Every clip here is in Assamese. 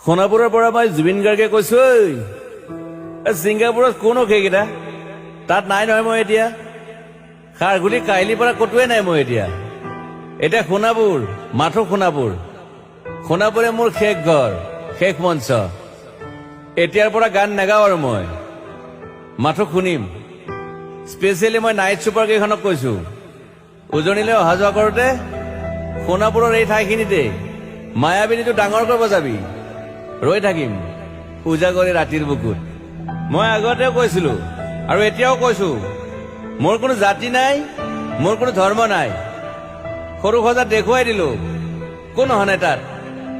সোণাপুৰৰ পৰা মই জুবিন গাৰ্গে কৈছো, ছিংগাপুৰত কোন সেইকেইটা তাত নাই নহয়। মই এতিয়া খাৰঘুলি কাহিলীৰ পৰা কতোৱে নাই। মই এতিয়া সোণাপুৰ, মাথো সোণাপুৰ। সোণাপুৰে মোৰ শেষ ঘৰ, শেষ মঞ্চ। এতিয়াৰ পৰা গান নাগাওঁ আৰু মই মাথো শুনিম। স্পেচিয়েলি মই নাইট ছুপাৰ কেইখনক কৈছো, উজনিলৈ অহা যোৱা কৰোতে সোণাপুৰৰ এই ঠাইখিনিতে মায়াবিনীটো ডাঙৰকৈ বজাবি। ৰৈ থাকিম উজাগৰি ৰাতিৰ বুকুত। মই আগতেও কৈছিলো আৰু এতিয়াও কৈছো, মোৰ কোনো জাতি নাই, মোৰ কোনো ধৰ্ম নাই। সৰু সজাত দেখুৱাই দিলো কোন হনে তাত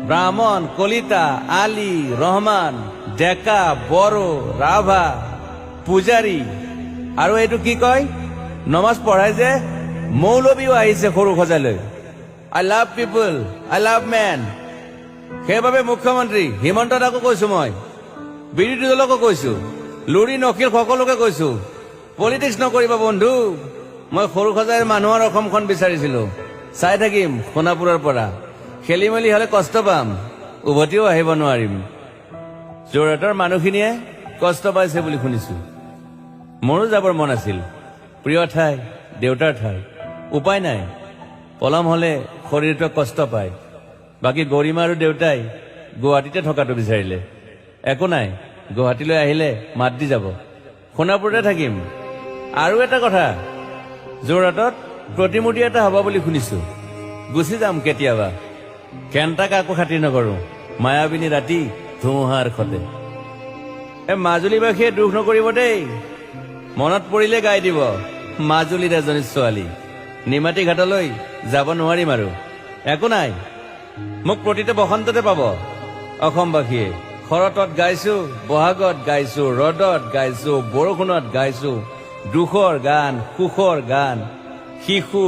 ব্ৰাহ্মণ, কলিতা, আলী, ৰহমান, ডেকা, বড়ো, ৰাভা, পূজাৰী আৰু এইটো কি কয় নমাজ পঢ়াই যে মৌলবীও আহিছে সৰু সজালৈ। I love people, I love man. সেইবাবে মুখ্যমন্ত্ৰী হিমন্ত দাকো কৈছো, মই বিৰোধী দলকো কৈছো, লুৰি নকিৰ সকলোকে কৈছো, পলিটিক্স নকৰিবা বন্ধু। মই সৰু সজাইৰ মানুহৰ অসমখন বিচাৰিছিলো। চাই থাকিম সোণাপুৰৰ পৰা। খেলি মেলি হলে কষ্ট পাম, উভতিও আহিব নোৱাৰিম। যোৰহাটৰ মানুহখিনিয়ে কষ্ট পাইছে বুলি শুনিছো। মোৰো যাবৰ মন আছিল। প্ৰিয় ঠাই, দেউতাৰ ঠাই। উপায় নাই, পলম হলে শৰীৰটোৱে কষ্ট পায়। বাকী গৰিমা আৰু দেউতাই গুৱাহাটীতে থকাটো বিচাৰিলে। একো নাই, গুৱাহাটীলৈ আহিলে মাত দি যাব। সোণাপুৰতে থাকিম। আৰু এটা কথা, যোৰহাটত প্ৰতিমূৰ্তি এটা হ'ব বুলি শুনিছো। গুচি যাম কেতিয়াবা। কেণ্টা কাকো খাতিৰ নকৰো। মায়াবিনী ৰাতি ধুমুহাৰ সতে। মাজুলীবাসীয়ে দুখ নকৰিব দেই। মনত পৰিলে গাই দিব মাজুলীৰ এজনী ছোৱালী। নিমাতী ঘাটলৈ যাব নোৱাৰিম আৰু। একো নাই, মোক প্ৰতিটো বসন্ততে পাব অসমবাসীয়ে। শৰতত গাইছো, বহাগত গাইছো, ৰদত গাইছো, বৰষুণত গাইছো দুখৰ গান, সুখৰ গান। শিশু